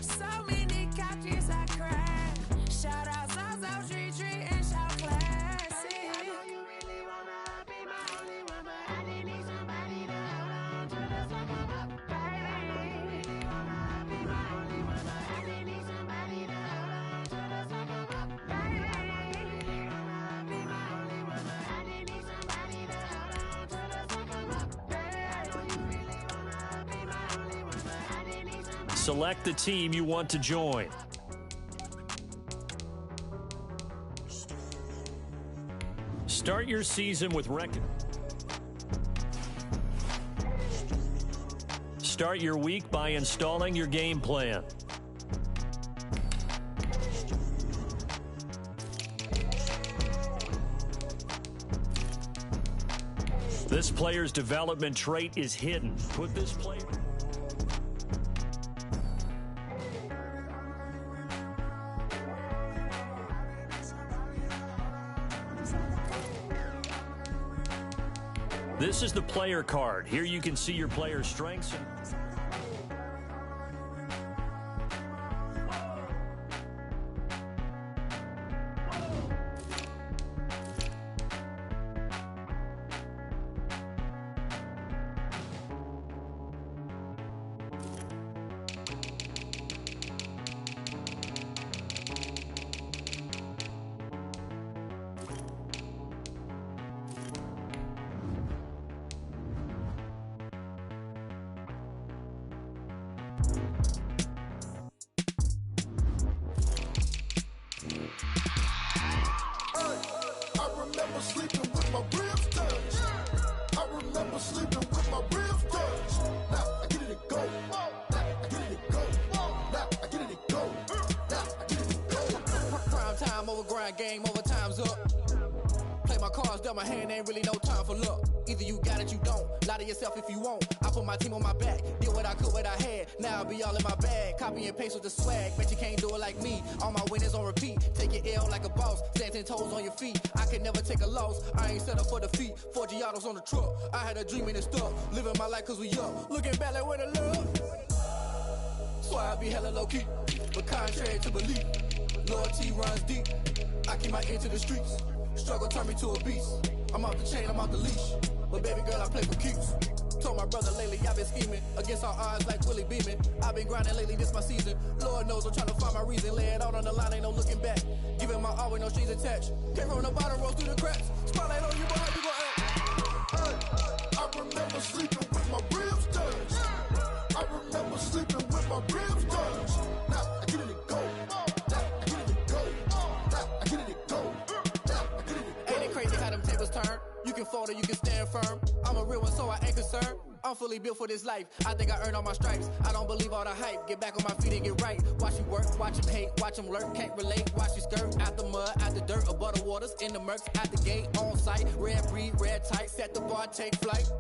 So many couches I cried. Shout out South Street and shout classic. I know you really wanna be my only one, but I didn't need somebody to hold on to the second up, baby. I know you really wanna be my only one, but I didn't need somebody to hold on to the second up, baby. I know you really wanna be my only one, but I didn't need somebody to hold on to the second up, baby. I know you really wanna be my only one, but I didn't need somebody. Select the team you want to join. Start your season with record. Start your week by installing your game plan. This player's development trait is hidden. Put this player... This is the player card. Here you can see your player's strengths. Game over, time's up. Play my cards dealt my hand, ain't really no time for luck. Either you got it, you don't. Lie to yourself if you won't. I put my team on my back, did what I could, what I had. Now I'll be all in my bag. Copy and paste with the swag. Bet you can't do it like me. All my winners on repeat. Take your L like a boss. Stand 10 toes on your feet. I can never take a loss. I ain't set up for defeat. 4 Giottos on the truck. I had a dream and it stuck. Living my life cause we up. Looking back like where the love. So I be hella low key. But contrary to belief, loyalty runs deep. I keep my ear to the streets. Struggle turn me to a beast. I'm off the chain, I'm off the leash. But baby girl, I play for keeps. Told my brother lately, I've been scheming. Against all odds like Willie Beeman. I've been grinding lately, this my season. Lord knows I'm trying to find my reason. Lay it out on the line, ain't no looking back. Giving my all with no strings attached. Came from the bottom, rose through the cracks. Spotlight on you, boy, how you gon' act? I remember sleeping with my ribs touched. I remember sleeping with my ribs touched. Now I get it and go. Turn. You can fold or you can stand firm. I'm a real one, so I ain't concerned. I'm fully built for this life. I think I earned all my stripes. I don't believe all the hype. Get back on my feet and get right. Watch you work, watch him hate, watch him lurk. Can't relate, watch you skirt. Out the mud, out the dirt, above the waters, in the murks, out the gate, on site. Red breed, red tight, set the bar, take flight.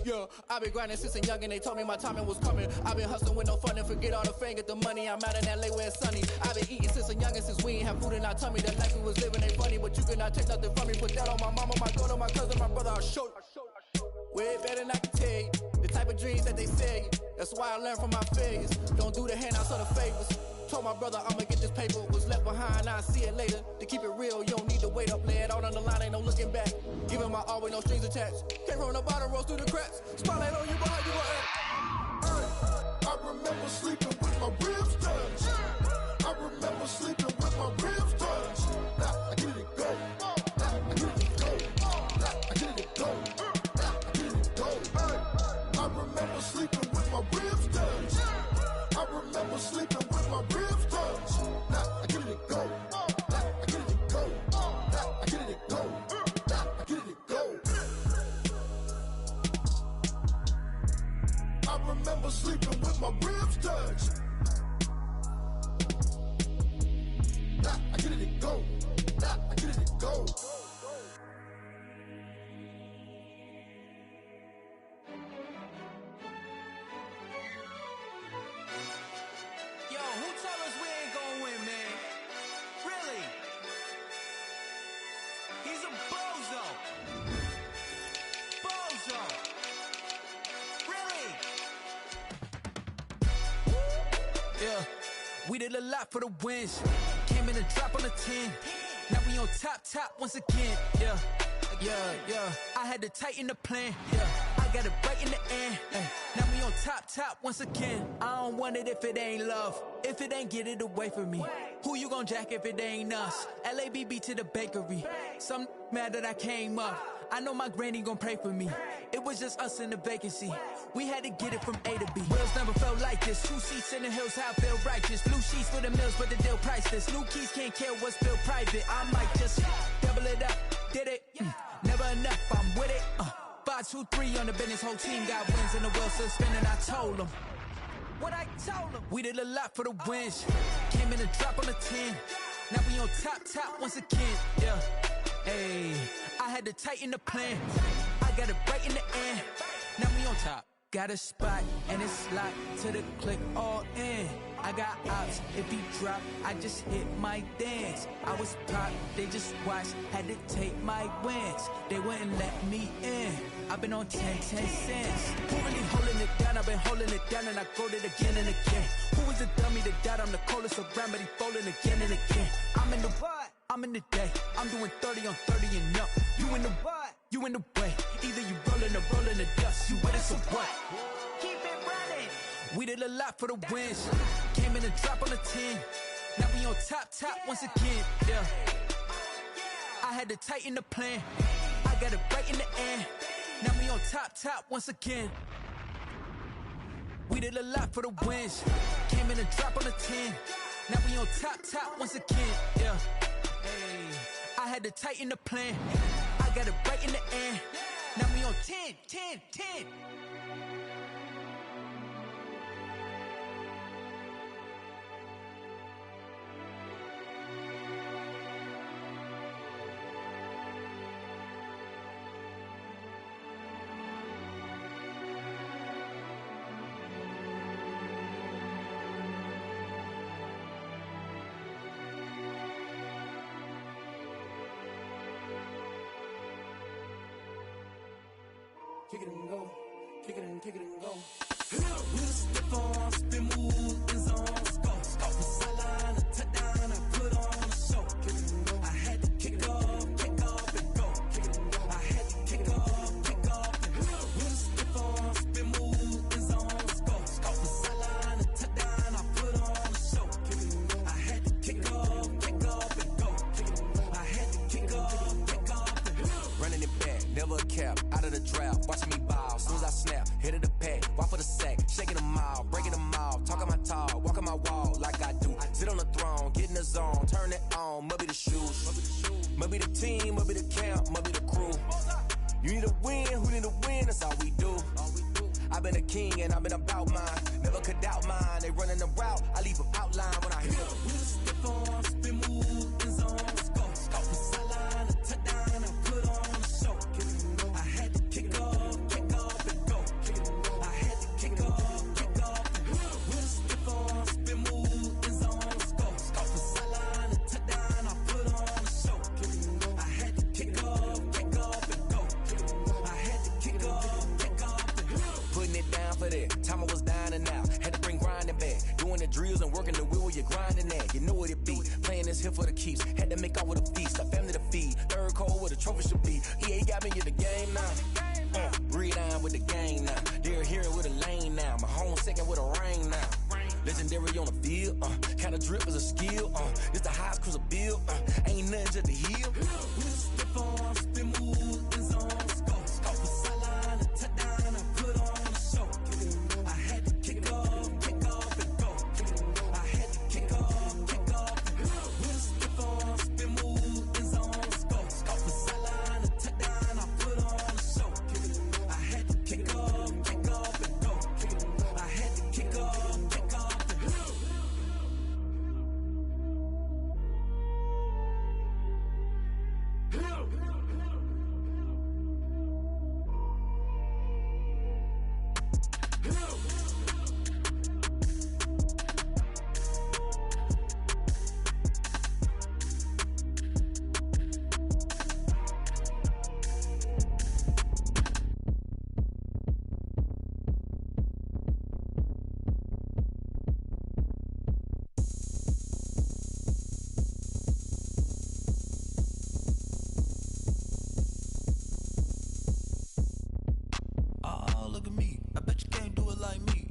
Yeah, I've been grinding since a young and they told me my timing was coming. I've been hustling with no fun and forget all the fame, get the money. I'm out in LA where it's sunny. I've been eating since a young and since we ain't have food in our tummy. The life we was living ain't funny, but you cannot take nothing from me. Put that on my mama, my daughter, my cousin, my brother, I'll show you. Way better than I can tell you. The type of dreams that they sell you. That's why I learned from my failures. Don't do the handouts or the favors. Told my brother I'ma get this paper. Was left behind, I'll see it later. To keep it real, you don't need to wait up. Lay it out on the line, ain't no looking back. Giving my all with no strings attached. Came from the bottom, rose through the cracks. Spotlight on you, boy, how you gon' act? I remember sleeping with my ribs touched. I remember sleeping with my ribs touched. Now I get it and go. Now I get it and go. Now I get it and go. Now I get it and go. I remember sleeping with my ribs touched. I remember sleeping with my ribs touched. Now I get it and go. Now I get it and go. Now I get it and go. Now I get it and go. I remember sleeping with my ribs touched. Now I get it and go. Now I get it and go. Yo, who told us we ain't gonna win, man? Really? He's a bozo. Bozo. Really? Yeah, we did a lot for the wins. Came in a drop on a 10. Now we on top once again. Yeah. I had to tighten the plan. Yeah, I got it right in the end. Now we on top once again. I don't want it if it ain't love. If it ain't, get it away from me. Who you gon' jack if it ain't us? LABB to the bakery. Some mad that I came up. I know my granny gon' pray for me. It was just us in the vacancy. We had to get it from A to B. Wheels never felt like this. 2 seats in the hills, how I feel righteous. Blue sheets for the mills, but the deal priceless. New keys can't care what's built private. I might just double it up. Did it? Never enough, I'm with it. 5, 2, 3 on the business. Whole team got wins and the wheels still spinning. I told them what I told them. We did a lot for the wins. Came in a drop on the 10. Now we on top once again. Yeah. Hey, I had to tighten the plan. I got it right in the end. Now we on top. Got a spot and it's locked to the click all in. I got ops, if he drop, I just hit my dance. I was pop, they just watched, had to take my wins. They wouldn't let me in. I've been on 10 cents. Who really holding it down? I've been holding it down and I go it again and again. Who was the dummy that died? I'm the coldest around, but he folding again and again. I'm in the what? I'm in the day. I'm doing 30 on 30 and up. You in the what? You in the way. Either you rolling or rolling the dust. You with us or what? Keep it running. We did a lot for the wins. Came in and drop on the 10. Now we on top once again. Yeah. I had to tighten the plan. I got it right in the end. Now we on top once again. We did a lot for the wins. Came in and drop on the 10. Now we on top once again. Yeah. Hey. I had to tighten the plan. I got it right in the end. Now we on 10. Kick it and go, kick it and go. With a stiff on, spin move, in zone, go. From sideline to touchdown, I put on a show. I had to kick off and go. I had to kick off and go. With a stiff on, spin move, in zone, go. From sideline to touchdown, I put on a show. I had to kick off and go. I had to kick off and go. Running it back, never a cap, out of the draft, watching me ball. Soon as I snap, hit of the pack, walk for the sack, shaking them all, breaking them all, talking my talk, walking my wall like I do. Sit on the throne, get in the zone, turn it on, must be the shoes, must be the team, must be the camp, must be the crew. You need a win, who need a win, that's all we do. I've been a king and I've been about mine, never could doubt mine. They running the route, I leave them outline when I hit them. With a stiff on, spin move, in zone, go. From sideline to touchdown, I put on a show. I had to kick off and go. I had to kick off and go. With a stiff on, spin move, in zone, go. From sideline to touchdown, I put on a show. I had to kick off and go. I had to kick off and go. Putting it down for that, time I was down and out. Had to bring grinding back, doing the drills and working the wheel where you're grinding at. You know what it be, playing this here for the keeps. Had to make off with a feast, a family to feed. Third cold where the trophy should be. EA got me in the game now. Breathe on with the game now. They're here with a lane now. My home second with a rain now. Legendary on the field, kinda drip is a skill. It's the highest cruiser bill, ain't nothing just to heal. With a stiff on, spin move, in zone, go. From sideline to touchdown, I put on a show. I had to kick off and go. I had to kick off and go. With a stiff on, spin move, in zone, go. From sideline to touchdown, I put on a show. I had to kick off and go. I had to kick off and go. Oh, look at me. I bet you can't do it like me.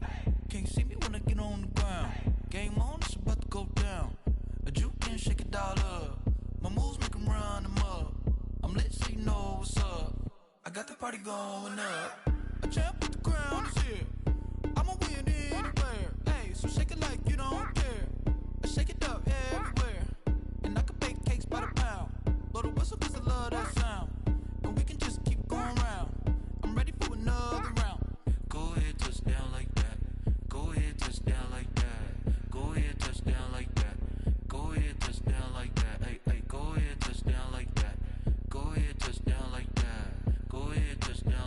Can't see me when I get on the ground. Game on, it's about to go down. A juke can shake it all up. My moves make them run them up. I'm lit so you know what's up. I got the party going up. A champ with the crown is here. I'ma win anywhere. Hey, so shake it like you don't care. I shake it up everywhere. And I can bake cakes by the pound. Blow the whistle 'cause I love that sound. And we can just keep going round. I'm ready for another round. Go ahead, touchdown like that. Go ahead, touchdown like that. Go ahead, touchdown like that. Go ahead, touchdown like that. Hey, hey, go ahead, touchdown like that. Go ahead, touchdown like that. Go ahead, touchdown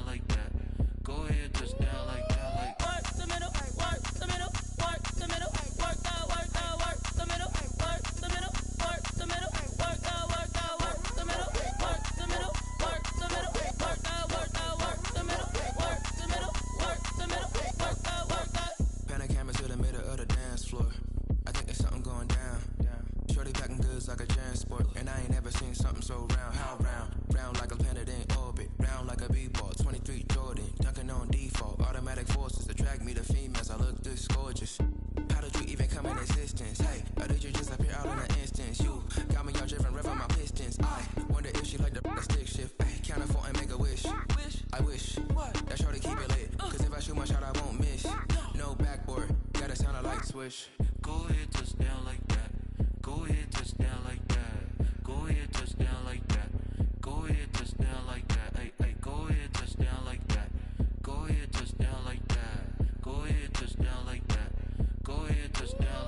just like a transport. And I ain't never seen something so round. How round? Round like a planet in orbit. Round like a b-ball. 23 Jordan. Dunking on default. Automatic forces attract me to females. I look this gorgeous. How did you even come in existence? Hey, or did you just appear out in an instance? You got me all driven, revving my pistons. I wonder if she like the stick shift. Hey, count a 4 and make a wish. I wish that shorty keep it lit. Cause if I shoot my shot, I won't miss. No backboard, gotta sound a light switch. Go ahead, touch down like that. Go ahead, touch down like that. Go ahead, touch down like that. Go ahead, touch down like that. Hey, hey, go ahead, touch down like that. Go ahead, touch down like that. Go ahead, touch down like that. Go ahead, touch down